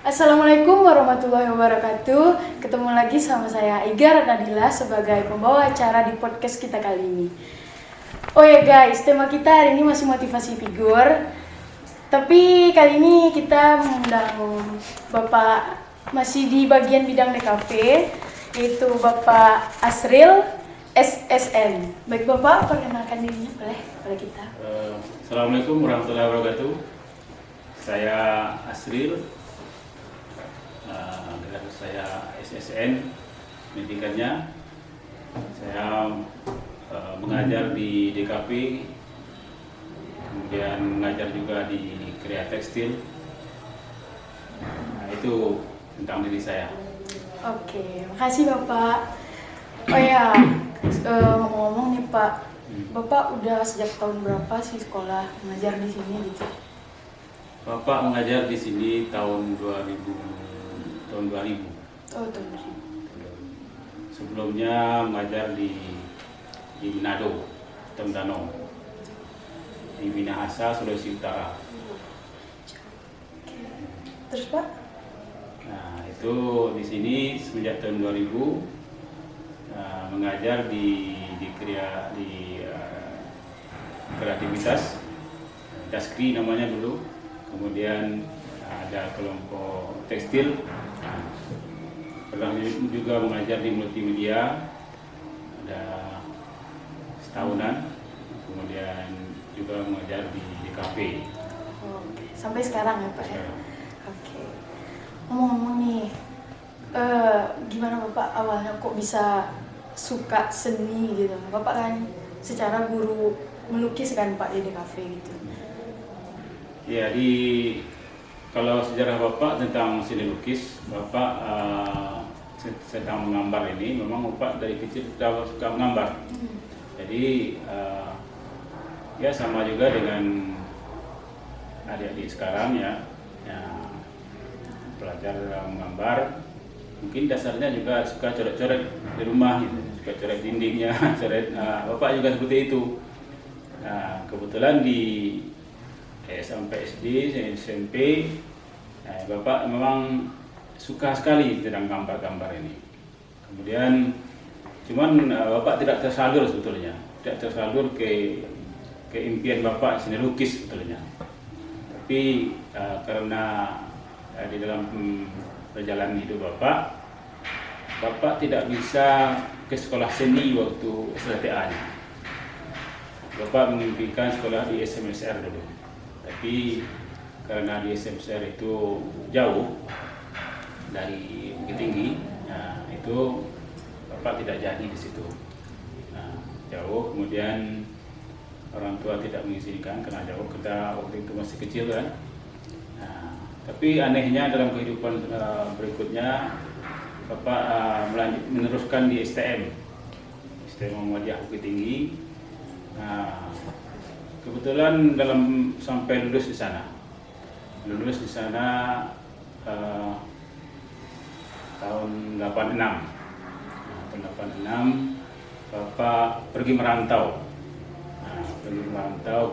Assalamualaikum warahmatullahi wabarakatuh. Ketemu lagi sama saya Iga Nadila sebagai pembawa acara di podcast kita kali ini. Oh ya guys, tema kita hari ini masih motivasi figur. Tapi kali ini kita mengundang Bapak masih di bagian bidang DKV, yaitu Bapak Asril SSN. Baik Bapak, perkenalkan dirinya boleh kita. Assalamualaikum warahmatullahi wabarakatuh. Saya Asril. Gelar saya SSN, pendidikannya saya mengajar di DKP, kemudian mengajar juga di Krea Tekstil. Nah, itu tentang diri saya. Oke, makasih Bapak. Oh ya, ngomong-ngomong nih Pak, Bapak udah sejak tahun berapa sih sekolah mengajar di sini gitu? Bapak mengajar di sini tahun 2000. Oh, tahun 2000. Sebelumnya mengajar di Manado, Tondano, di Minahasa, Sulawesi Utara. Terus Pak? Nah, itu di sini semenjak tahun 2000 mengajar di kreativitas, Daskri namanya dulu. Kemudian ada kelompok tekstil. Pernah juga mengajar di multimedia, ada setahunan. Kemudian juga mengajar di kafe. Oke, sampai sekarang ya Pak ya? Oke. Ngomong-ngomong nih, gimana Bapak awalnya kok bisa suka seni gitu? Bapak kan secara guru melukis kan Pak di DKV gitu. Ya, kalau sejarah Bapak tentang seni lukis, Bapak sedang menggambar ini, memang Bapak dari kecil sudah suka menggambar. Jadi ya sama juga dengan adik-adik sekarang ya belajar menggambar. Mungkin dasarnya juga suka coret-coret di rumah, gitu. Suka coret dindingnya, coret. Bapak juga seperti itu. Nah, kebetulan di sampai SD, SMP, Bapak memang suka sekali tentang gambar-gambar ini. Kemudian, cuman Bapak tidak tersalur sebetulnya, tidak tersalur ke impian Bapak seni lukis sebetulnya. Tapi karena di dalam perjalanan hidup Bapak tidak bisa ke sekolah seni waktu SLTA-nya. Bapak mengimpikan sekolah di SMSR dulu. Tapi karena di SMSR itu jauh dari Bukit Tinggi, nah itu Bapak tidak jadi di situ. Nah, jauh, kemudian orang tua tidak mengizinkan karena jauh, kita waktu itu masih kecil kan. Nah, tapi anehnya dalam kehidupan berikutnya Bapak meneruskan di STM Muhammadiyah Bukit Tinggi. Nah, kebetulan sampai lulus di sana tahun 86. Nah, tahun 86 Bapak pergi merantau.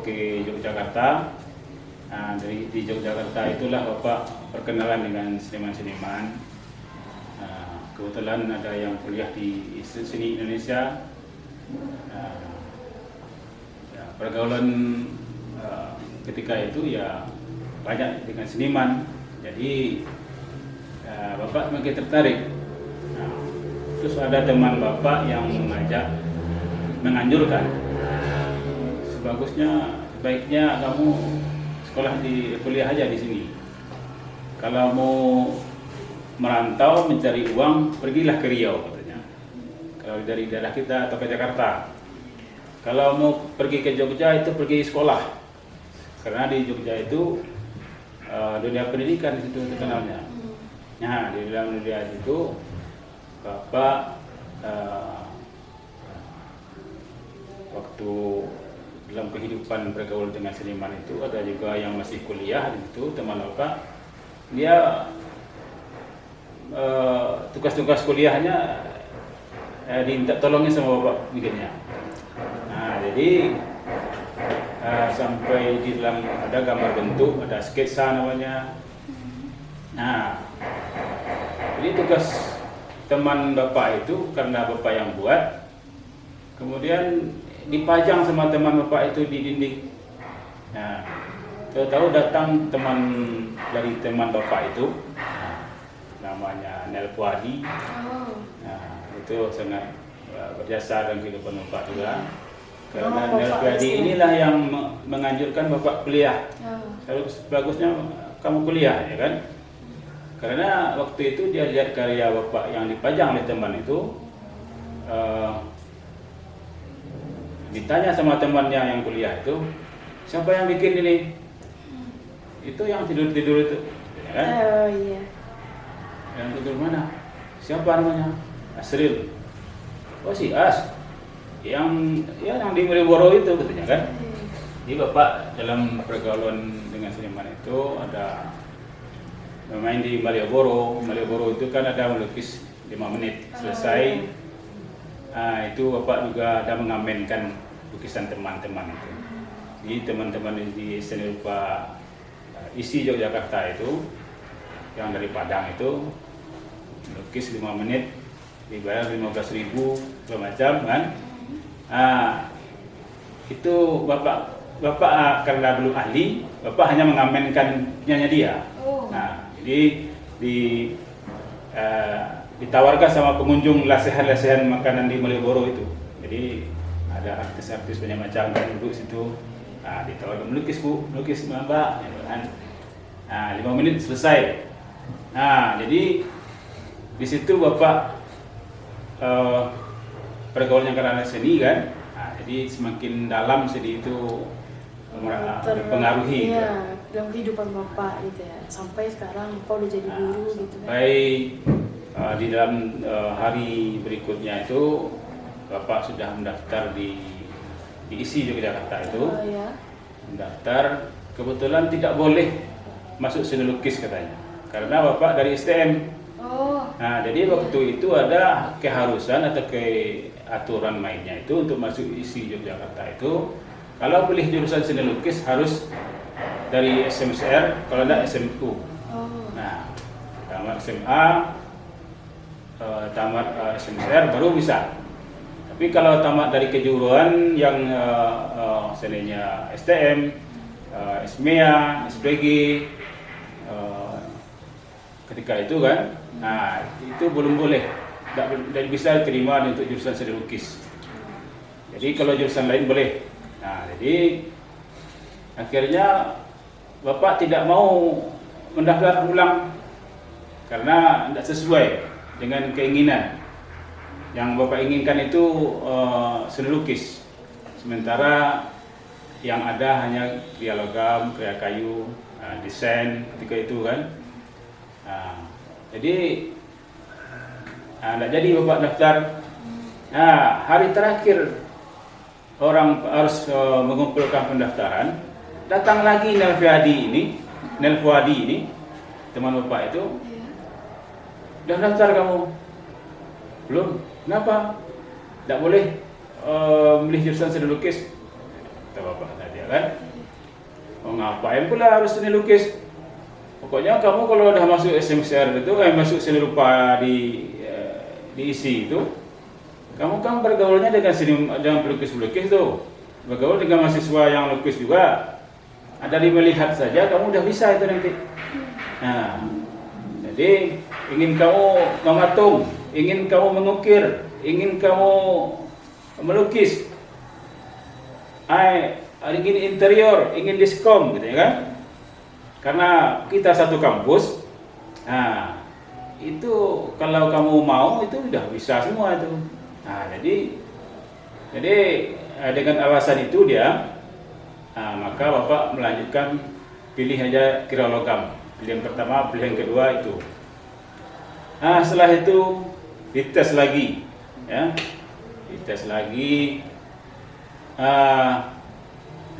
Ke Yogyakarta. Nah, di Yogyakarta itulah Bapak perkenalan dengan seniman-seniman. Nah, kebetulan ada yang kuliah di Seni Indonesia. Pergaulan ketika itu ya banyak dengan seniman, jadi Bapak makin tertarik. Nah, terus ada teman Bapak yang menganjurkan, sebaiknya kamu kuliah aja di sini. Kalau mau merantau mencari uang, pergilah ke Riau katanya. Kalau dari daerah kita atau ke Jakarta. Kalau mau pergi ke Jogja itu pergi sekolah, karena di Jogja itu dunia pendidikan di situ terkenalnya. Nah, di dalam dunia itu Bapak waktu dalam kehidupan bergaul dengan seniman itu ada juga yang masih kuliah di situ, teman Bapak. Dia tugas-tugas kuliahnya diminta tolongin sama Bapak bikinnya. Nah, jadi sampai di dalam ada gambar bentuk, ada sketsa namanya. Nah, jadi tugas teman bapak itu karena bapak yang buat, kemudian dipajang sama teman bapak itu di dinding. Nah, tahu-tahu datang teman dari teman bapak itu, namanya Nel Puadi. Nah, itu sangat berjasa dalam kehidupan bapak juga. Karena Nel Puadi inilah yang menganjurkan bapak kuliah. Bagusnya kamu kuliah, ya kan? Karena waktu itu dia lihat karya bapak yang dipajang oleh teman itu, ditanya sama temannya yang kuliah itu, siapa yang bikin ini? Itu yang tidur-tidur itu, ya kan? Oh iya. Yang tidur mana? Siapa namanya? Asril. Oh si As, yang di Malioboro itu, katanya kan? Jadi bapak dalam pergaulan dengan seniman itu ada bermain di Malioboro. Malioboro itu kan ada melukis 5 menit selesai. Nah, itu bapak juga ada mengamenkan lukisan teman-teman itu. Jadi teman-teman di seni rupa isi Yogyakarta itu, yang dari Padang itu, melukis 5 menit, dibayar 15.000 segala macam kan. Nah, itu bapak karena belum ahli, bapak hanya mengamenkannya dia. Nah, jadi ditawarkan sama pengunjung lesehan-lesehan makanan di Malioboro itu. Jadi ada artis-artis banyak macam kan duduk situ. Nah, ditawarkan melukis mbak, kan. Nah, 5 menit selesai. Nah, jadi di situ bapak pergaulannya karena seni kan. Nah, jadi semakin dalam seni itu mempengaruhi. Iya, dalam kehidupan bapak gitu ya. Sampai sekarang bapak udah jadi guru gitu kan. Sampai di dalam hari berikutnya itu bapak sudah mendaftar di ISI Yogyakarta itu. Oh, iya. Mendaftar, kebetulan tidak boleh masuk seni lukis katanya. Karena bapak dari STM. Oh. Nah, jadi waktu itu ada keharusan atau aturan mainnya itu untuk masuk ISI Yogyakarta itu, kalau pilih jurusan seni lukis harus dari SMCR, kalau tidak SMU. Nah, tamat SMA, tamat SMCR baru bisa. Tapi kalau tamat dari kejuruan yang seninya STM, SMEA, SPG, ketika itu kan, nah itu belum boleh, tidak bisa diterima untuk jurusan seni lukis. Jadi kalau jurusan lain boleh. Nah, jadi akhirnya bapak tidak mau mendaftar ulang karena tidak sesuai dengan keinginan. Yang bapak inginkan itu seni lukis, sementara yang ada hanya kriya logam, kriya kayu, desain ketika itu kan. Nah, jadi tidak jadi bapak daftar. Nah, hari terakhir orang harus mengumpulkan pendaftaran, datang lagi Nel Fuadi ini, teman bapak itu, udah daftar kamu? Belum? Kenapa? Tidak boleh milih jurusan seni lukis, kata bapak tadi kan. Oh, ngapain pula harus seni lukis? Pokoknya kamu kalau udah masuk SMCR itu, masuk seni rupa di ISI itu, kamu kan bergaulnya dengan pelukis-pelukis tuh, bergaul dengan mahasiswa yang lukis juga. Dari melihat saja kamu udah bisa itu nanti. Nah, jadi ingin kamu mematung, ingin kamu mengukir, ingin kamu melukis, ingin interior, ingin diskom gitu ya kan? Karena kita satu kampus. Nah, itu kalau kamu mau itu udah bisa semua itu. Nah, jadi dengan alasan itu dia, maka bapak melanjutkan pilih aja kriya logam. Pilihan pertama, pilihan kedua itu. Nah, setelah itu dites lagi, ya, dites lagi.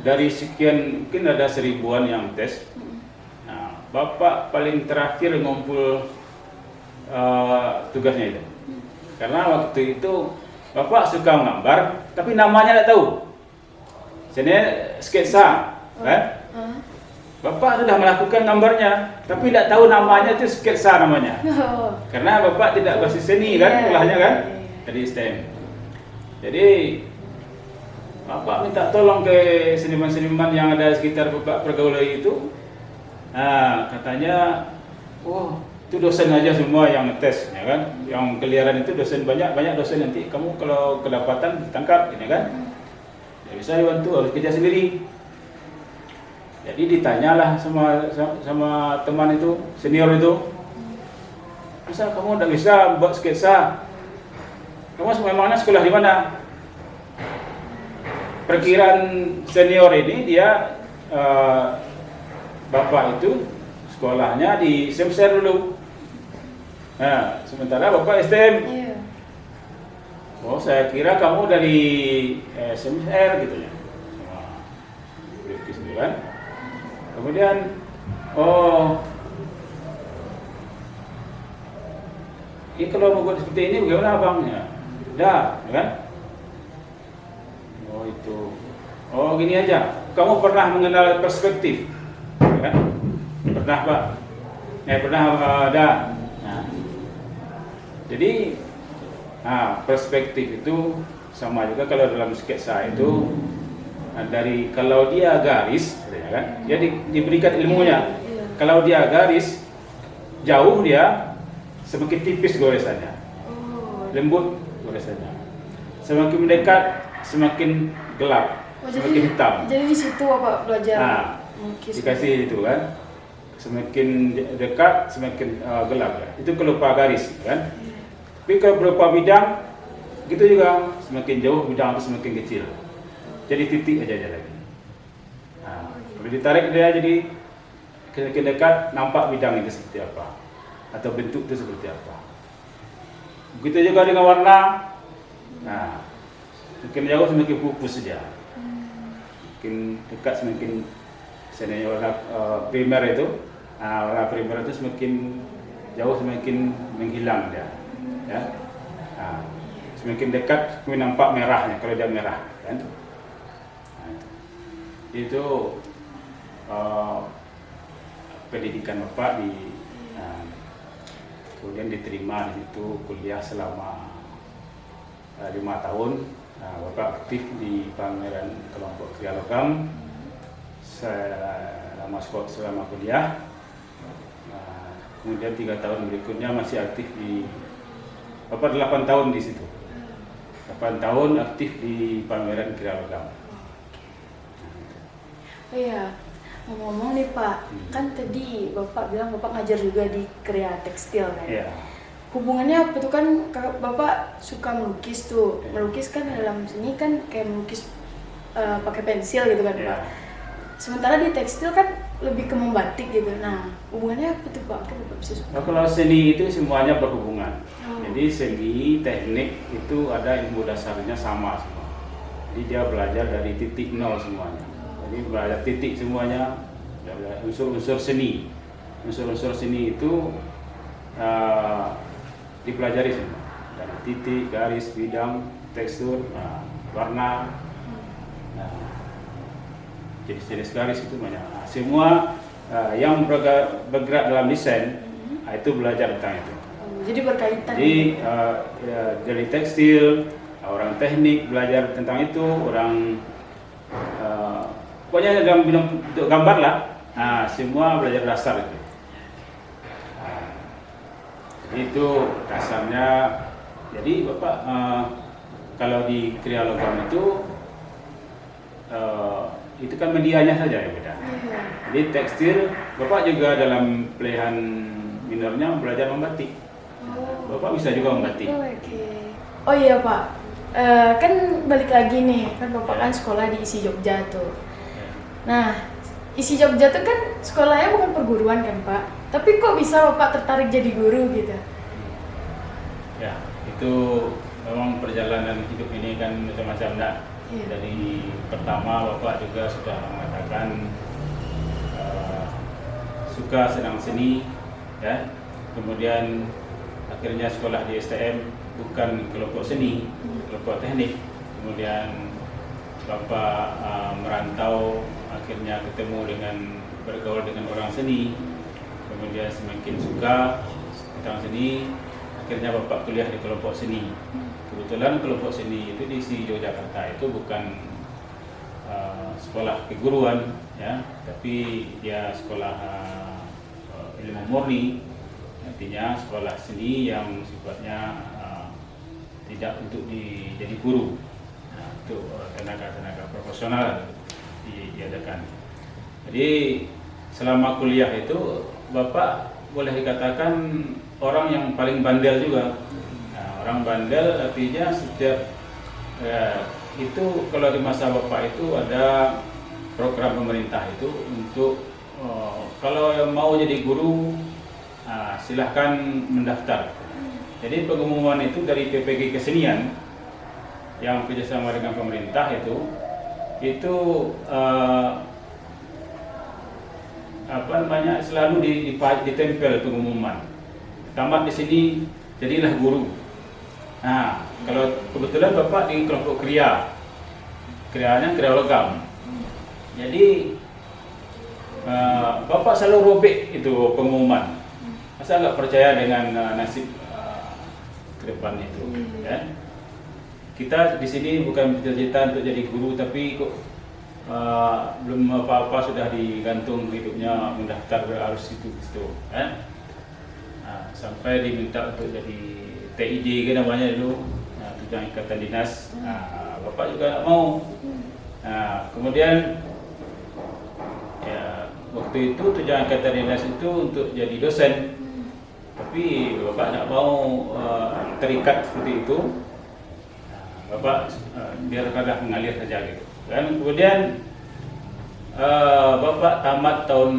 Dari sekian mungkin ada 1000-an yang tes. Nah, bapak paling terakhir ngumpul tugasnya itu. Karena waktu itu bapak suka menggambar, tapi namanya tidak tahu. Jadi sketsa, kan? Bapak sudah melakukan gambarnya, tapi tidak tahu namanya itu sketsa namanya. Oh. Karena Bapak tidak basis seni kan, kulahnya kan, dari STM. Jadi Bapak minta tolong ke seniman-seniman yang ada sekitar Bapak pergaulan itu. Nah, katanya, oh itu dosen aja semua yang ngetes, ya kan? Yang keliaran itu dosen banyak dosen, nanti kamu kalau kedapatan ditangkap, ya kan? Ya bisa dibantu, harus kerja sendiri. Jadi ditanyalah sama teman itu, senior itu, masa kamu tidak bisa buat sketsa? Kamu memangnya sekolah di mana? Perkiraan senior ini dia bapak itu sekolahnya di Semser dulu. Nah, sementara bapak STM. Iya. Oh, saya kira kamu dari Semser gitu ya. Gitu kan? Kemudian, oh, ini kalau mau buat seperti ini bagaimana bang? Ya, dah, kan? Oh itu, oh gini aja. Kamu pernah mengenal perspektif, ya kan? Pernah pak? Pernah ada. Nah, jadi, perspektif itu sama juga kalau dalam sketsa itu. Dari kalau dia garis, ya kan, dia diberikan ilmunya. Kalau dia garis jauh dia semakin tipis goresannya, lembut goresannya. Semakin mendekat semakin gelap, semakin hitam. Jadi di situ Bapak belajar melukis. Dikasih itu kan, semakin dekat semakin gelap ya. Itu kalau berupa garis, kan. Tapi kalau berupa bidang, gitu juga semakin jauh bidang itu semakin kecil. Jadi titik aja lagi. Nah, kalau ditarik dia jadi semakin dekat, nampak bidang itu seperti apa, atau bentuk itu seperti apa. Begitu juga dengan warna. Nah, semakin jauh semakin pupus saja. Semakin dekat semakin misalnya warna primer itu, warna primer itu semakin jauh semakin menghilang dia. Ya. Nah, semakin dekat semakin nampak merahnya kalau dia merah, kan? Itu pendidikan Bapak kemudian diterima di situ kuliah selama 5 tahun. Bapak aktif di pameran kelompok Kriya Logam selama kuliah. Kemudian 3 tahun berikutnya masih aktif di Bapak 8 tahun di situ. 8 tahun aktif di pameran Kriya Logam. Oh iya, ngomong-ngomong nih Pak, kan tadi Bapak bilang Bapak ngajar juga di Kriya Tekstil kan? Iya. Hubungannya apa tuh kan Bapak suka melukis tuh, melukis kan dalam seni kan kayak melukis pakai pensil gitu kan Pak. Sementara di tekstil kan lebih ke membatik gitu. Nah, hubungannya apa tuh Pak? Bapak bisa suka. Nah, kalau seni itu semuanya berhubungan. Jadi seni, teknik itu ada ilmu dasarnya sama semua. Jadi dia belajar dari titik nol semuanya. Jadi belajar titik semuanya, unsur-unsur seni. Unsur-unsur seni itu dipelajari semua. Dari titik, garis, bidang, tekstur, warna, jenis-jenis garis itu banyak. Semua yang bergerak dalam desain itu belajar tentang itu. Jadi berkaitan. Jadi dari tekstil, orang teknik belajar tentang itu, orang pokoknya dalam bidang untuk gambar lah, semua belajar dasar itu. Itu dasarnya. Jadi Bapak kalau di Kriya Logam itu kan medianya saja yang beda. Jadi tekstil, Bapak juga dalam pilihan minornya belajar membatik. Bapak bisa juga membatik. Oh iya Pak, kan balik lagi nih, kan Bapak kan sekolah di ISI Jogja tuh. Nah, ISI Jogja tuh kan sekolahnya bukan perguruan kan Pak, tapi kok bisa Bapak tertarik jadi guru gitu? Ya, itu memang perjalanan hidup ini kan macam-macam dah. Dari pertama Bapak juga sudah mengatakan suka senang seni, ya. Kemudian akhirnya sekolah di STM bukan kelompok seni, kelompok teknik. Kemudian Bapak merantau akhirnya ketemu dengan bergaul dengan orang seni, kemudian semakin suka tentang seni, akhirnya Bapak kuliah di kelompok seni. Kebetulan kelompok seni itu di Yogyakarta itu bukan sekolah keguruan ya, tapi dia sekolah ilmu murni, artinya sekolah seni yang sifatnya tidak untuk jadi guru, untuk tenaga profesional diadakan. Jadi selama kuliah itu Bapak boleh dikatakan orang yang paling bandel juga. Orang bandel artinya setiap itu kalau di masa Bapak itu ada program pemerintah itu untuk kalau mau jadi guru silahkan mendaftar. Jadi pengumuman itu dari PPG Kesenian yang kerjasama dengan pemerintah itu selalu ditempel pengumuman. Tamat di sini jadilah guru. Nah, kalau kebetulan Bapak di kelompok krianya kriya logam. Jadi Bapak selalu robek itu pengumuman. Masa nggak percaya dengan nasib ke depan itu, ya? Kita di sini bukan bercita-cita untuk jadi guru, tapi kok belum apa-apa sudah digantung hidupnya mendaftar harus itu, ya? Sampai diminta untuk jadi TID kan namanya dulu, Tunjangan Ikatan Dinas. Bapak juga nggak mau. Kemudian ya, waktu itu Tunjangan Ikatan Dinas itu untuk jadi dosen, tapi Bapak nggak mau terikat seperti itu. Bapak biarkanlah mengalir saja gitu. Dan kemudian Bapak tamat tahun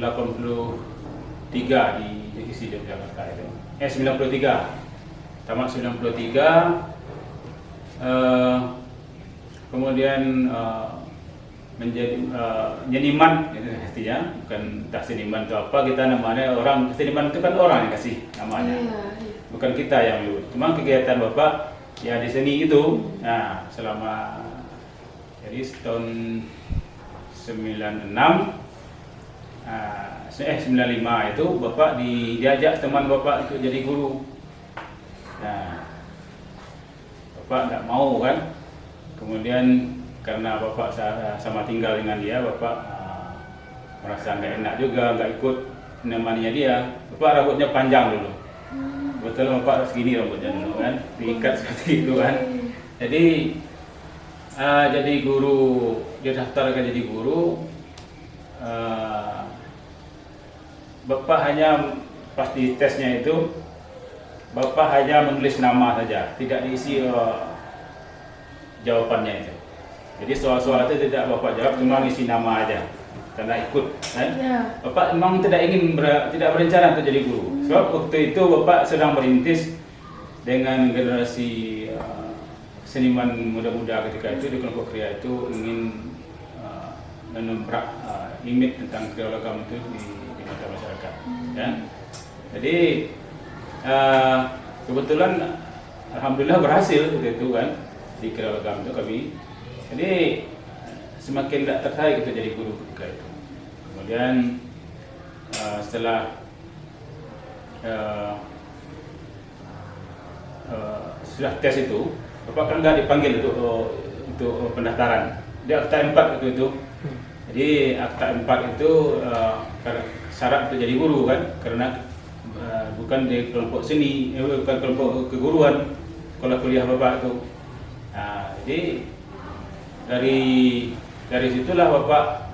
83 di ISI Yogyakarta itu. 93. Tamat 93. Kemudian menjadi seniman itu artinya, bukan tak seniman itu apa, kita namanya orang seniman itu kan orang yang kasih namanya, bukan kita yang nyuruh. Cuma kegiatan Bapak ya di seni itu, nah selama jadi tahun 95 itu Bapak diajak teman Bapak untuk jadi guru. Nah, Bapak tidak mau kan, kemudian karena Bapak sama tinggal dengan dia, Bapak merasa nggak enak juga, nggak ikut menemaninya dia. Bapak rambutnya panjang dulu, betul Bapak segini rambutnya dulu kan, diikat seperti itu kan. Jadi guru, dia daftarkan jadi guru. Bapak hanya pas di tesnya itu, Bapak hanya menulis nama saja, tidak diisi jawabannya itu. Jadi soal-soal itu tidak Bapak jawab, cuma ngisi nama aja, karena ikut. Kan? Bapak memang tidak berencana untuk jadi guru. Sebab waktu itu Bapak sedang merintis dengan generasi seniman muda-muda ketika itu di kelompok kriya itu, ingin menembrak limit tentang kriya logam itu di mata masyarakat. Ya? Jadi kebetulan alhamdulillah berhasil waktu itu kan di kriya logam itu kami. Jadi semakin tidak tertarik untuk jadi guru ketika itu. Kemudian setelah tes itu, Bapak kan nggak dipanggil untuk pendaftaran. Dia akta 4 itu. Jadi akta 4 itu syarat untuk jadi guru kan, karena bukan di kelompok seni, bukan kelompok keguruan kalau kuliah Bapak itu. Nah, jadi dari situlah Bapak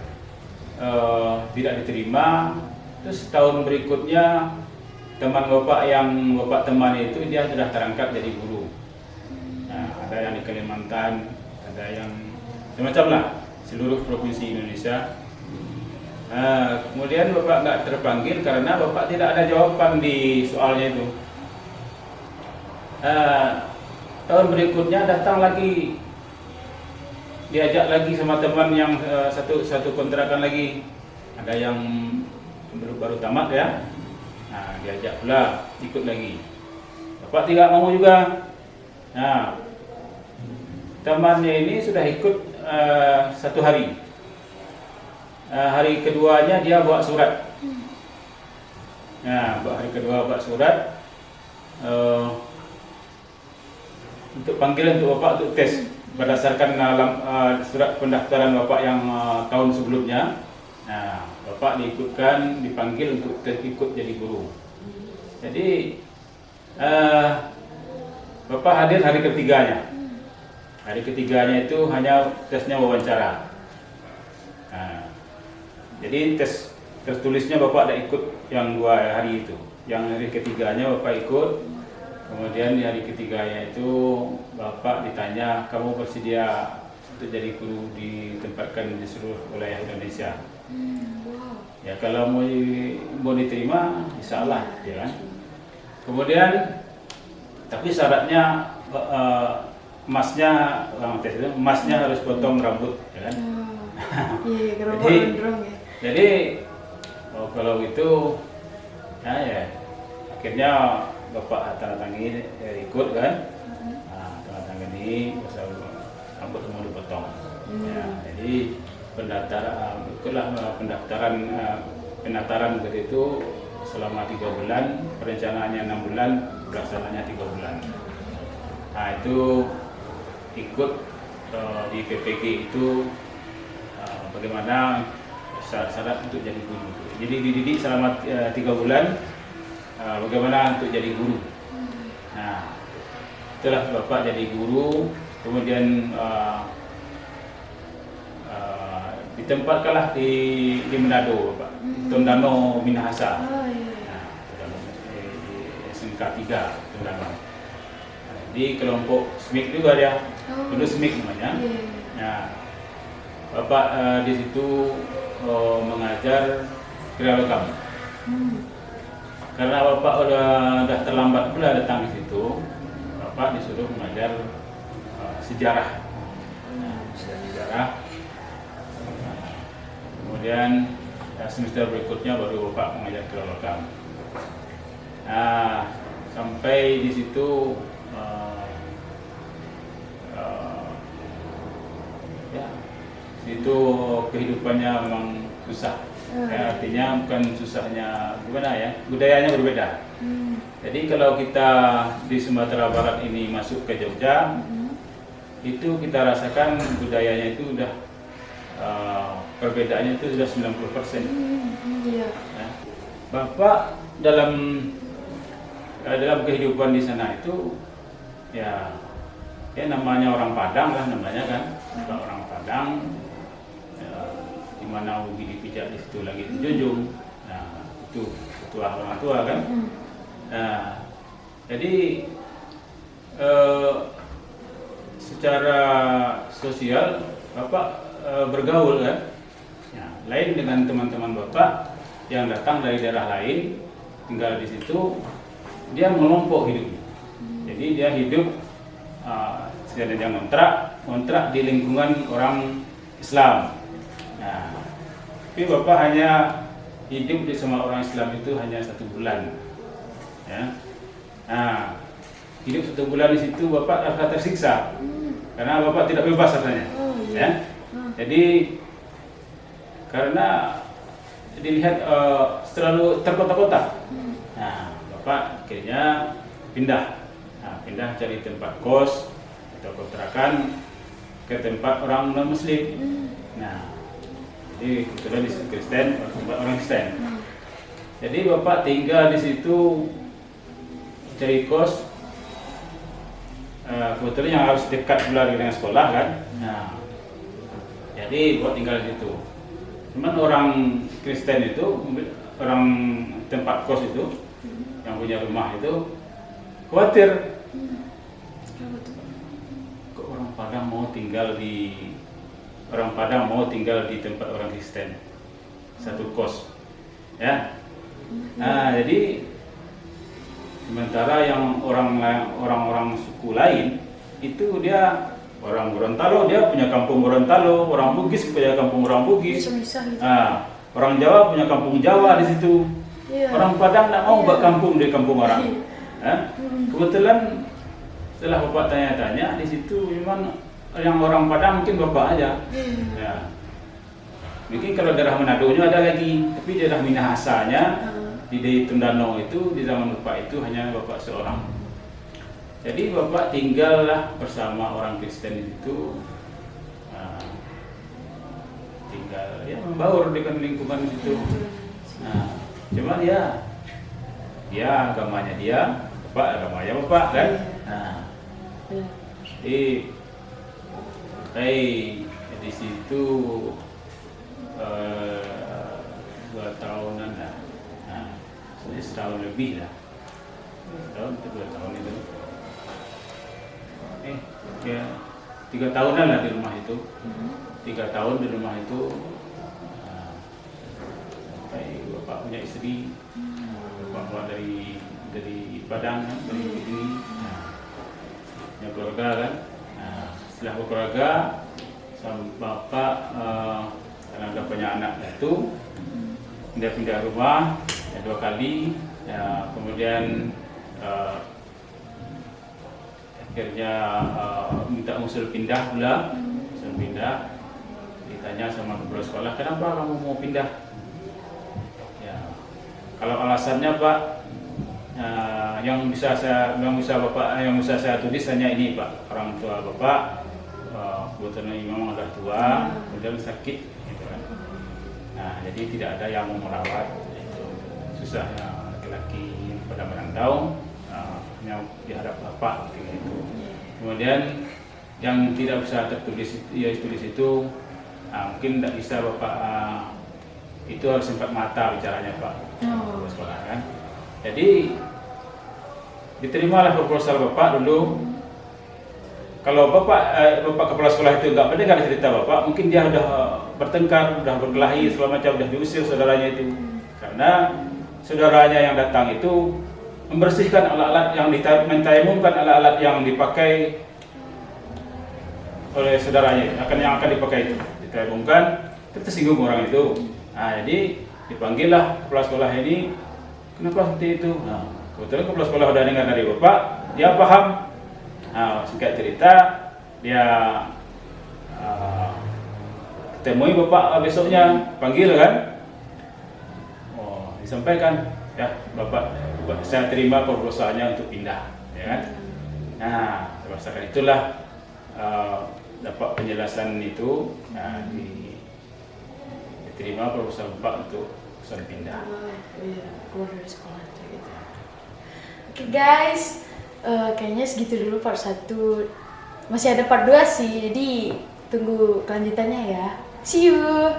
tidak diterima. Terus tahun berikutnya teman Bapak yang Bapak temani itu dia sudah terangkat jadi guru. Nah, ada yang di Kalimantan, ada yang macam-macam lah, seluruh provinsi Indonesia. Kemudian Bapak nggak terpanggil karena Bapak tidak ada jawaban di soalnya itu. Tahun berikutnya datang lagi, diajak lagi sama teman yang satu kontrakan lagi, ada yang baru tamat ya. Nah, diajak pula ikut lagi. Bapak tidak mau juga. Nah, temannya ini sudah ikut 1 hari. hari keduanya dia bawa surat. Nah, hari kedua bawa surat untuk panggilan untuk bapak untuk tes berdasarkan surat pendaftaran bapak yang tahun sebelumnya. Nah, bapak dipanggil untuk ikut jadi guru. Jadi bapak hadir hari ketiganya. Hari ketiganya itu hanya tesnya wawancara. Nah, jadi tes tertulisnya bapak ada ikut yang 2 hari itu. Yang hari ketiganya bapak ikut. Kemudian di hari ketiganya itu bapak ditanya, kamu bersedia untuk jadi guru ditempatkan di seluruh wilayah Indonesia? Wow. Ya kalau mau diterima, insya Allah, ya kan. Kemudian, tapi syaratnya emasnya harus potong rambut, ya kan. Iya, jadi kalau gitu, ya akhirnya bapak tanda-tangani ikut kan. Nah, tanda-tangani pasal rambut mau dipotong. Ya, jadi pendaftaran begitu itu selama 3 bulan, perencanaannya 6 bulan, pelaksananya 3 bulan. Nah, itu ikut di PPG itu bagaimana syarat-syarat untuk jadi guru. Jadi dididik selama 3 bulan bagaimana untuk jadi guru. Nah, setelah bapak jadi guru, kemudian ditempatkanlah di Manado, Bapak. Tondano Minahasa. Nah, di SMK 3 Tondano. Di kelompok SMIK juga dia. Dulu SMIK namanya. Nah, bapak di situ mengajar kira-kira karena bapak udah terlambat pula datang di situ, bapak disuruh mengajar sejarah. Nah, sejarah. Kemudian semester berikutnya baru bapak mengajar kira-kira. Nah, sampai di situ itu kehidupannya memang susah. Artinya bukan susahnya gimana ya, budayanya berbeda. Jadi kalau kita di Sumatera Barat ini masuk ke Jogja, itu kita rasakan budayanya itu udah perbedaannya itu sudah 90%. Ya. Bapak dalam kehidupan di sana itu ya namanya orang Padang lah namanya kan, orang Padang. Di mana ubi dipijak di situ lagi dijunjung. Nah, itu orang tua kan. Nah, jadi secara sosial bapak bergaul kan. Nah, lain dengan teman-teman bapak yang datang dari daerah lain tinggal di situ, dia mengelompok hidupnya. Jadi dia hidup dia ngontrak di lingkungan orang Islam. Nah, tapi bapak hanya hidup di sama orang Islam itu hanya 1 bulan, ya. Nah, hidup 1 bulan di situ bapak rasa tersiksa karena bapak tidak bebas rasanya, ya. Jadi karena dilihat selalu terkotak-kotak. Nah, bapak akhirnya pindah cari tempat kos atau kontrakan ke tempat orang non Muslim. Nah, jadi kebetulan di situ Kristen, orang Kristen. Jadi bapak tinggal di situ cari kos. Kebetulan yang harus dekat pula dengan sekolah kan. Nah, jadi bapak tinggal di situ. Cuman orang Kristen itu, orang tempat kos itu, yang punya rumah itu khawatir. Kok orang Padang mau tinggal di tempat orang Kristen, satu kos, ya. Nah, jadi sementara yang orang-orang suku lain itu dia orang Gorontalo, dia punya kampung Gorontalo, orang Bugis punya kampung orang Bugis. Nah, orang Jawa punya kampung Jawa di situ. Orang Padang tidak mau buat kampung di kampung orang. Kebetulan setelah bapak tanya-tanya di situ, memang yang orang Padang mungkin bapak aja. Ya. Mungkin kalau daerah Manado-nya ada lagi, tapi daerah Minahasanya di Tondano itu di zaman bapak itu hanya bapak seorang. Jadi bapak tinggallah bersama orang Kristen itu, tinggal ya membaur dengan lingkungan situ. Nah, cuman dia agamanya dia, bapak agamanya bapak kan. Nah, jadi di situ 2 tahunan lah. Nah, setahun lebih lah. Setahun atau 2 tahun itu. Ya 3 tahunan lah di rumah itu. 3 tahun di rumah itu. Sampai bapak punya istri. Bapak keluar dari Padang kan, dari ini. Punya keluarga kan. Nah, setelah berkeluarga sama bapak karena udah punya anak itu pindah rumah ya 2 kali ya, kemudian akhirnya minta usul pindah pula. Usul pindah, ditanya sama kepala sekolah, kenapa kamu mau pindah? Ya, kalau alasannya Pak, yang bisa saya tulis hanya ini Pak, orang tua bapak kebetulan memang udah tua, kemudian sakit gitu kan. Nah, jadi tidak ada yang mau merawat, itu susahnya laki-laki pada merantau, hanya dihadap bapak gitu. Kemudian yang tidak bisa tertulis tulis itu mungkin tidak bisa bapak, itu harus sempat mata bicaranya Pak sekolah kan. Jadi diterimalah proposal bapak dulu. Kalau bapak kepala sekolah itu nggak pendengar cerita bapak, mungkin dia udah bertengkar, udah berkelahi segala macam, udah diusir saudaranya itu. Karena saudaranya yang datang itu membersihkan alat-alat yang mentayamumkan alat-alat yang dipakai oleh saudaranya, yang akan dipakai itu ditayamumkan, tersinggung orang itu. Nah, jadi dipanggillah kepala sekolah ini, kenapa seperti itu? Nah, kebetulan kepala sekolah udah dengar dari bapak, dia paham. Nah, singkat cerita dia temui bapak besoknya, panggil kan, disampaikan ya bapak saya terima proposalnya untuk pindah, ya kan. Nah, berdasarkan itulah dapat penjelasan itu, diterima proposal bapak untuk usaha pindah. Keluar dari sekolah gitu. Oke guys, kayaknya segitu dulu part 1. Masih ada part 2 sih, jadi tunggu kelanjutannya ya. See you!